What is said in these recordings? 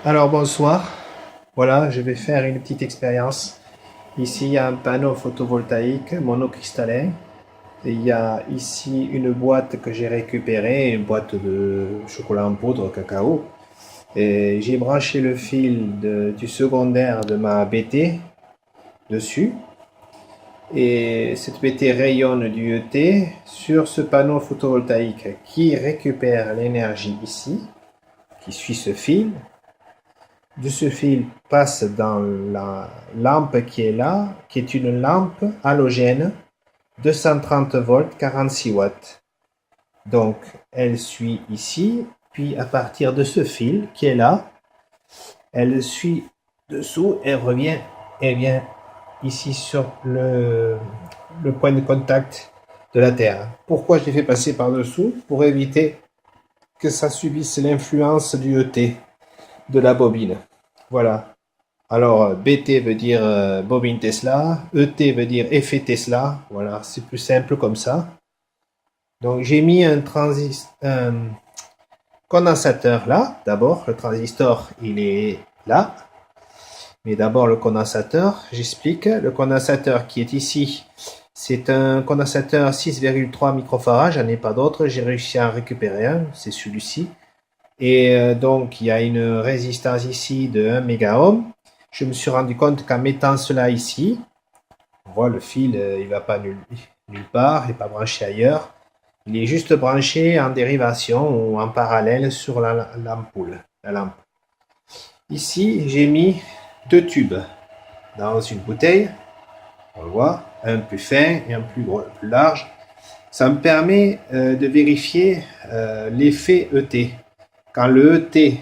Alors bonsoir, voilà, je vais faire une petite expérience. Ici, il y a un panneau photovoltaïque monocristallin. Et il y a ici une boîte que j'ai récupérée, une boîte de chocolat en poudre cacao. Et j'ai branché le fil du secondaire de ma BT dessus. Et cette BT rayonne du ET sur ce panneau photovoltaïque qui récupère l'énergie ici, qui suit ce fil. De ce fil passe dans la lampe qui est là, qui est une lampe halogène, 230 volts, 46 watts. Donc, elle suit ici, puis à partir de ce fil qui est là, elle suit dessous et revient et vient ici sur le point de contact de la Terre. Pourquoi je l'ai fait passer par-dessous? Pour éviter que ça subisse l'influence du ET, de la bobine. Voilà. Alors, BT veut dire bobine Tesla, ET veut dire effet Tesla. Voilà, c'est plus simple comme ça. Donc, j'ai mis un condensateur là. D'abord, le transistor, il est là. Mais d'abord, le condensateur, j'explique. Le condensateur qui est ici, c'est un condensateur 6,3 microfarad. J'en ai pas d'autre. J'ai réussi à en récupérer un. C'est celui-ci. Et donc, il y a une résistance ici de 1 mégaohm. Je me suis rendu compte qu'en mettant cela ici, on voit le fil, il ne va pas nulle part, il n'est pas branché ailleurs. Il est juste branché en dérivation ou en parallèle sur l'ampoule, la lampe. Ici, j'ai mis deux tubes dans une bouteille. On le voit, un plus fin et un plus large. Ça me permet de vérifier l'effet ET. Quand le ET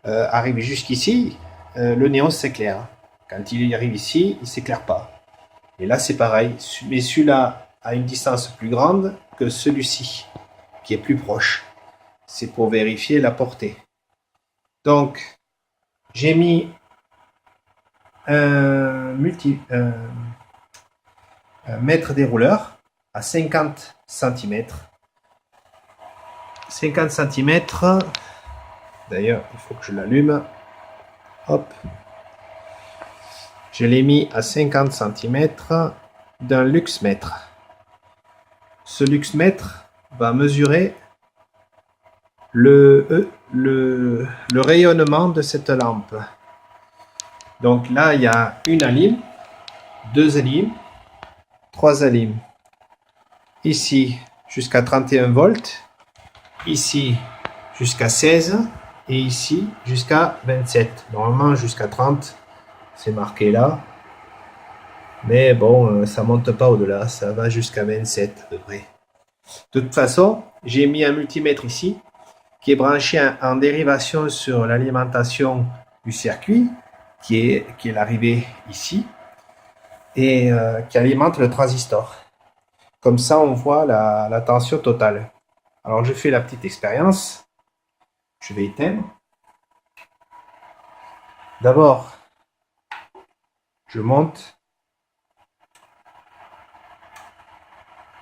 arrive jusqu'ici, le néon s'éclaire. Quand il arrive ici, il ne s'éclaire pas. Et là, c'est pareil. Mais celui-là a une distance plus grande que celui-ci, qui est plus proche. C'est pour vérifier la portée. Donc, j'ai mis un mètre dérouleur à 50 cm. 50 cm. D'ailleurs, il faut que je l'allume. Hop. Je l'ai mis à 50 cm d'un luxmètre. Ce luxmètre va mesurer le rayonnement de cette lampe. Donc là, il y a une alim, deux alims, trois alims. Ici, jusqu'à 31 volts. Ici, jusqu'à 16. Et ici, jusqu'à 27. Normalement, jusqu'à 30. C'est marqué là. Mais bon, ça monte pas au-delà. Ça va jusqu'à 27 à peu près. De toute façon, j'ai mis un multimètre ici qui est branché en dérivation sur l'alimentation du circuit qui est l'arrivée ici et qui alimente le transistor. Comme ça, on voit la tension totale. Alors, je fais la petite expérience. Je vais éteindre. D'abord, je monte.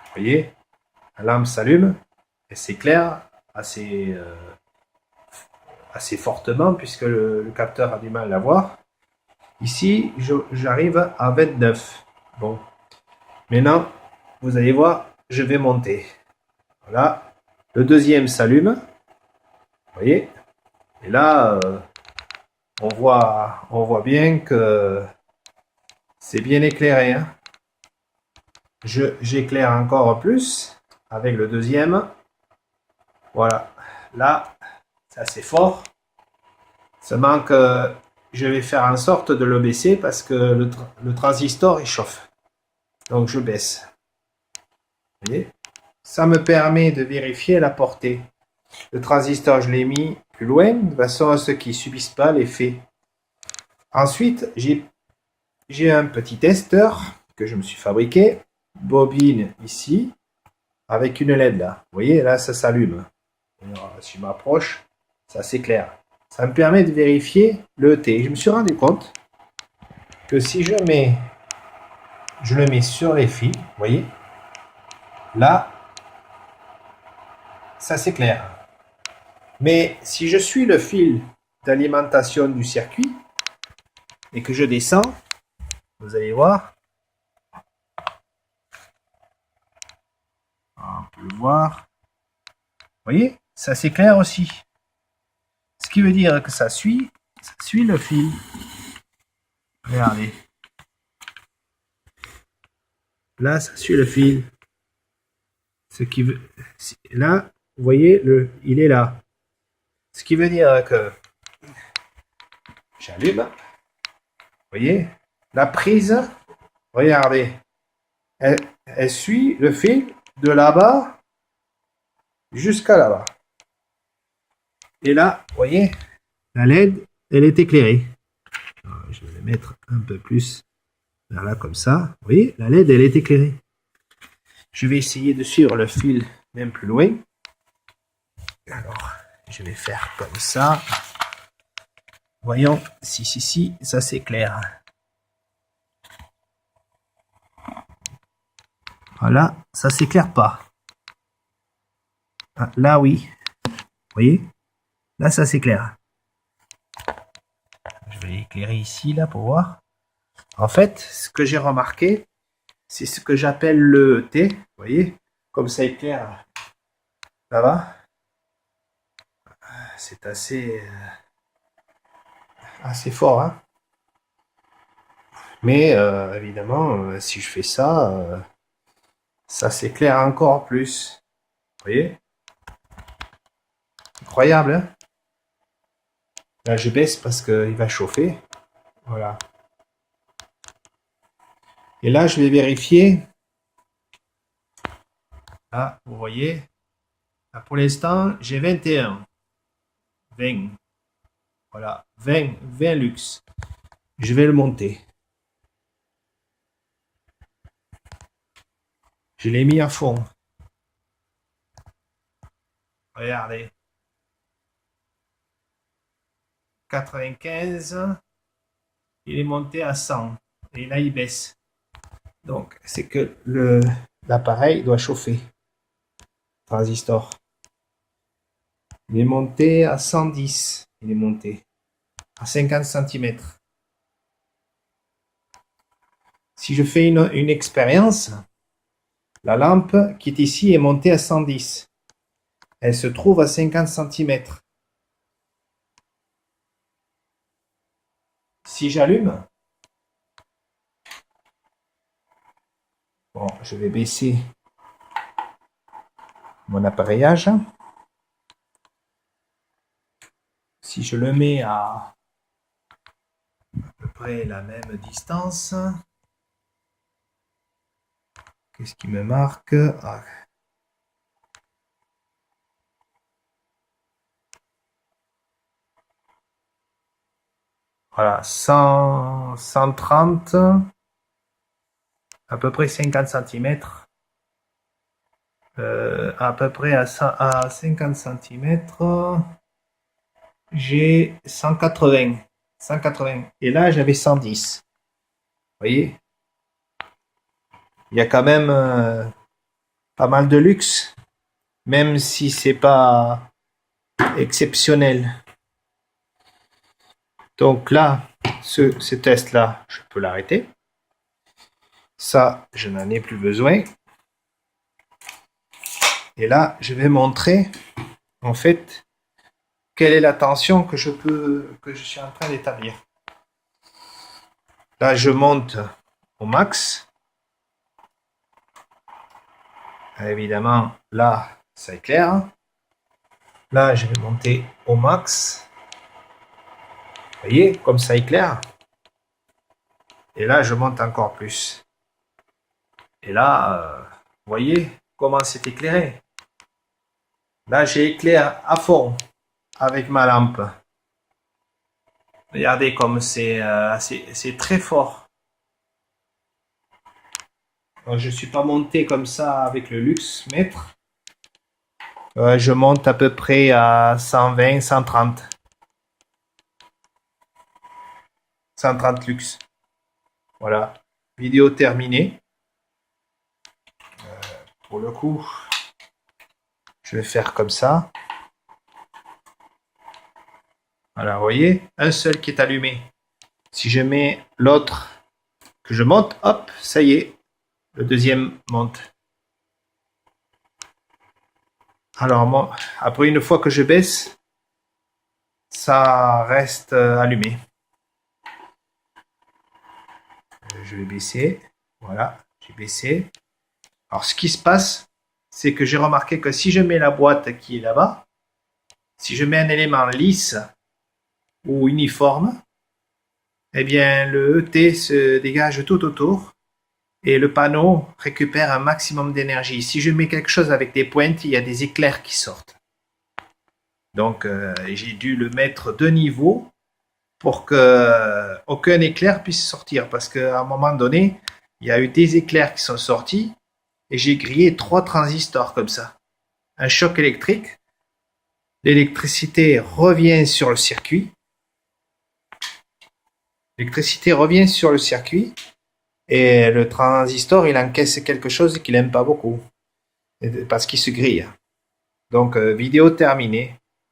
Vous voyez, la lampe s'allume, elle s'éclaire assez fortement puisque le capteur a du mal à la voir. Ici, j'arrive à 29. Bon, maintenant, vous allez voir, je vais monter. Voilà, le deuxième s'allume. Vous voyez, et là, on voit bien que c'est bien éclairé. Hein. J'éclaire encore plus avec le deuxième. Voilà, là, c'est assez fort. Seulement que je vais faire en sorte de le baisser parce que le transistor il chauffe. Donc je baisse. Vous voyez? Ça me permet de vérifier la portée. Le transistor, je l'ai mis plus loin, de façon à ce qu'il ne subisse pas l'effet. Ensuite, j'ai un petit testeur que je me suis fabriqué. Bobine ici, avec une LED là. Vous voyez, là, ça s'allume. Si je m'approche, ça s'éclaire. Ça me permet de vérifier le ET. Je me suis rendu compte que si je le mets sur les fils, vous voyez, là, ça s'éclaire. Mais si je suis le fil d'alimentation du circuit et que je descends, vous allez voir, on peut le voir, vous voyez, ça s'éclaire aussi. Ce qui veut dire que ça suit le fil. Regardez. Là, ça suit le fil. Ce qui veut, là, vous voyez, il est là. Ce qui veut dire que j'allume. Vous voyez, la prise, regardez, elle suit le fil de là-bas jusqu'à là-bas. Et là, vous voyez, la LED, elle est éclairée. Alors, je vais la mettre un peu plus vers là, comme ça. Vous voyez, la LED, elle est éclairée. Je vais essayer de suivre le fil même plus loin. Alors, je vais faire comme ça. Voyons si ça s'éclaire. Voilà, ça s'éclaire pas. Ah, là, oui. Vous voyez? Là, ça s'éclaire. Je vais éclairer ici, là, pour voir. En fait, ce que j'ai remarqué, c'est ce que j'appelle le T. Vous voyez? Comme ça éclaire là-bas. C'est assez fort, hein? Mais, évidemment, si je fais ça, ça s'éclaire encore plus. Vous voyez? Incroyable, hein? Là, je baisse parce qu'il va chauffer. Voilà. Et là, je vais vérifier. Là, vous voyez. Là, pour l'instant, j'ai 21. 20. Voilà. 20 lux. Je vais le monter. Je l'ai mis à fond. Regardez. 95. Il est monté à 100. Et là, il baisse. Donc, c'est que l'appareil doit chauffer. Transistor. Il est monté à 110. Il est monté à 50 cm. Si je fais une expérience, la lampe qui est ici est montée à 110. Elle se trouve à 50 cm. Si j'allume, bon, je vais baisser mon appareillage. Si je le mets à peu près la même distance, qu'est-ce qui me marque? Ah. Voilà, 130, à peu près 50 cm. À peu près à 50 cm, j'ai 180. 180. Et là, j'avais 110. Vous voyez? Il y a quand même pas mal de luxe, même si c'est pas exceptionnel. Donc là, ce test-là, je peux l'arrêter. Ça, je n'en ai plus besoin. Et là, je vais montrer, en fait, quelle est la tension que je suis en train d'établir. Là, je monte au max. Évidemment, là, ça éclaire. Là, je vais monter au max. Vous voyez, comme ça éclaire. Et là, je monte encore plus. Et là, vous voyez comment c'est éclairé. Là, j'éclaire à fond avec ma lampe. Regardez comme c'est très fort. Donc, je ne suis pas monté comme ça avec le luxe mètre. Je monte à peu près à 120, 130. 130 lux. Voilà. Vidéo terminée. Pour le coup, je vais faire comme ça. Voilà, vous voyez, un seul qui est allumé. Si je mets l'autre que je monte, hop, ça y est, le deuxième monte. Alors, moi, après une fois que je baisse, ça reste allumé. Je vais baisser. Voilà, j'ai baissé. Alors, ce qui se passe, c'est que j'ai remarqué que si je mets la boîte qui est là-bas, si je mets un élément lisse ou uniforme, eh bien, le ET se dégage tout autour et le panneau récupère un maximum d'énergie. Si je mets quelque chose avec des pointes, il y a des éclairs qui sortent. Donc, j'ai dû le mettre de niveau pour que aucun éclair puisse sortir. Parce qu'à un moment donné, il y a eu des éclairs qui sont sortis et j'ai grillé 3 transistors comme ça. Un choc électrique. L'électricité revient sur le circuit. L'électricité revient sur le circuit et le transistor, il encaisse quelque chose qu'il n'aime pas beaucoup parce qu'il se grille. Donc, vidéo terminée.